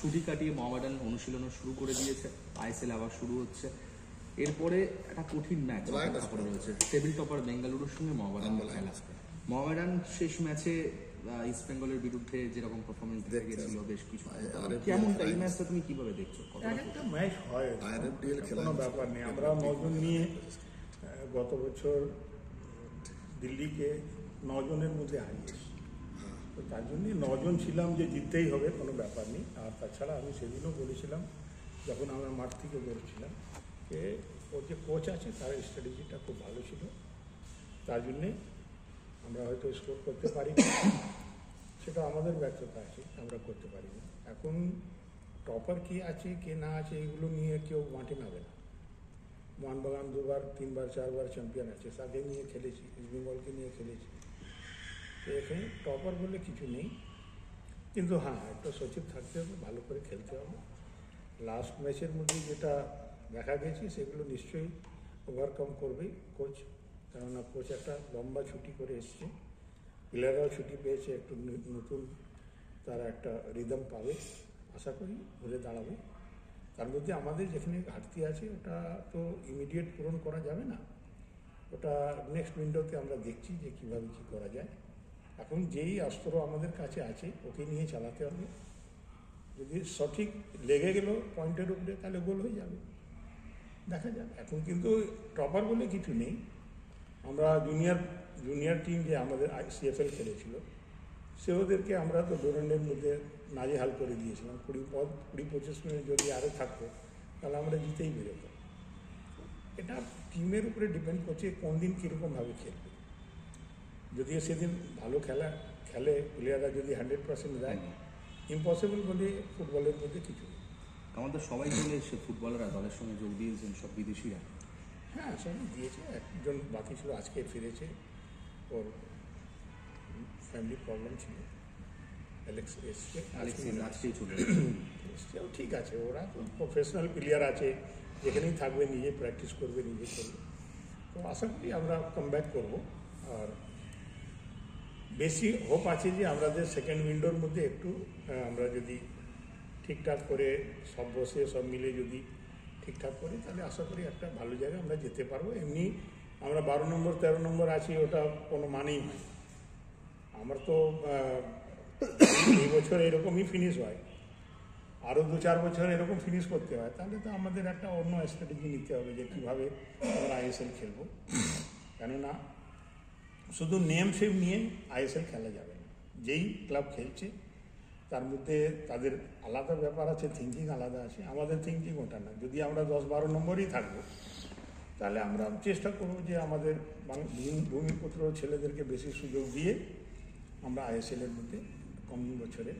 ছুটি কাটিয়ে মোহামেডান অনুশীলনও শুরু করে দিয়েছে, আইএসএল আবার শুরু হচ্ছে। এরপরে একটা কঠিন ম্যাচ করে রয়েছে, টেবিল টপার বেঙ্গালুরুর সঙ্গে মোহামেডান খেলা। মোহামেডান শেষ ম্যাচে ইস্ট বেঙ্গলের বিরুদ্ধে যেরকম পারফরমেন্স দেখে গেছিল বেশ কিছু, কেমনটা এই ম্যাচটা তুমি কিভাবে দেখছো? একটা ম্যাচ হয়, কোনো ব্যাপার নেই। আমরা 9 জন নিয়ে গত বছর দিল্লিকে 9 জনের মধ্যে হারিয়েছি, তো তার জন্যে 9 জন ছিলাম যে জিততেই হবে, কোনো ব্যাপার নেই। আর তাছাড়া আমি সেদিনও বলেছিলাম যখন আমরা মাঠ থেকে বেরোচ্ছিলাম যে ওর যে কোচ আছে তার স্ট্র্যাটেজিটা খুব ভালো ছিল, তার জন্যে আমরা হয়তো স্কোর করতে পারি, সেটা আমাদের ব্যর্থতা আছে, আমরা করতে পারি না। এখন টপার কে আছে কে না আছে এগুলো নিয়ে কেউ মাঠে নামে না। মোহনবাগান 2বার 3বার 4বার চ্যাম্পিয়ন আছে, তাকে নিয়ে খেলেছি, ইস্ট বেঙ্গলকে নিয়ে খেলেছি, তো এখানে টপার বলে কিছু নেই। কিন্তু হ্যাঁ, একটা সচিব থাকতে হবে, ভালো করে খেলতে হবে। লাস্ট ম্যাচের মধ্যে যেটা দেখা গেছে সেগুলো নিশ্চয়ই ওভারকাম করবেই কোচ, কেননা কোচ একটা লম্বা ছুটি করে এসছে, প্লেয়াররাও ছুটি পেয়েছে, একটু নতুন তারা একটা রিদম পাবে, আশা করি ঘুরে দাঁড়াবে। তার মধ্যে আমাদের যেখানে ঘাটতি আছে ওটা তো ইমিডিয়েট পূরণ করা যাবে না, ওটা নেক্সট উইন্ডোতে আমরা দেখছি যে কীভাবে কী করা যায়। এখন যেই অস্ত্র আমাদের কাছে আছে ওকে নিয়ে চালাতে হবে, যদি সঠিক লেগে গেল পয়েন্টের উপরে তাহলে গোল হয়ে যাবে, দেখা যাক। এখন কিন্তু টপার বলে কিছু নেই। আমরা জুনিয়র টিম যে আমাদের সিএফএল খেলেছিল সে ওদেরকে আমরা তো ডোরেন্ডের মধ্যে নাজেহাল করে দিয়েছিলাম, 20-25 মিনিট যদি আরও থাকতো তাহলে আমরা জিতেই বেরোতাম। এটা টিমের উপরে ডিপেন্ড করছে কোন দিন কীরকমভাবে খেলবে। যদিও সেদিন ভালো খেলে প্লেয়াররা যদি 100% দেয়, ইম্পসিবল বলে ফুটবলের মধ্যে কিছু নেই। আমাদের সবাই চলে এসে ফুটবলাররা দলের সঙ্গে যোগ দিয়েছেন, সব বিদেশিরা। হ্যাঁ, সবাই দিয়েছে, একজন বাকি ছিল আজকে ফিরেছে, ওর ফ্যামিলি প্রবলেম ছিল। অ্যালেক্স এসছে, আজকেই চলে এসছে, ঠিক আছে। ওরা তো প্রফেশনাল প্লেয়ার আছে, যেখানেই থাকবে নিজে প্র্যাকটিস করবে, নিজে করবে, তো আশা করি আমরা কামব্যাক করবো। আর বেশি হোপ আছে যে আমাদের সেকেন্ড উইন্ডোর মধ্যে একটু আমরা যদি ঠিকঠাক করে সব বসে সব মিলে যদি ঠিকঠাক করি তাহলে আশা করি একটা ভালো জায়গায় আমরা যেতে পারবো। এমনি আমরা 12 নম্বর 13 নম্বর আছি, ওটা কোনো মানেই হয়। আমার তো এই বছর এরকমই ফিনিশ হয়, আরও 2-4 বছর এরকম ফিনিশ করতে হয়, তাহলে তো আমাদের একটা অন্য স্ট্র্যাটেজি নিতে হবে যে কীভাবে আমরা আইএসএল খেলবো। কেননা শুধু নেম সেম নিয়ে আইএসএল খেলা যাবে না। যেই ক্লাব খেলছে তার মধ্যে তাদের আলাদা ব্যাপার আছে, থিঙ্কিং আলাদা আছে, আমাদের থিঙ্কিং ওটা না। যদি আমরা 10-12 নম্বরই থাকবো তাহলে আমরা চেষ্টা করবো যে আমাদের ভূমিপুত্র ছেলেদেরকে বেশি সুযোগ দিয়ে আমরা আইএসএলের মধ্যে কম বছরে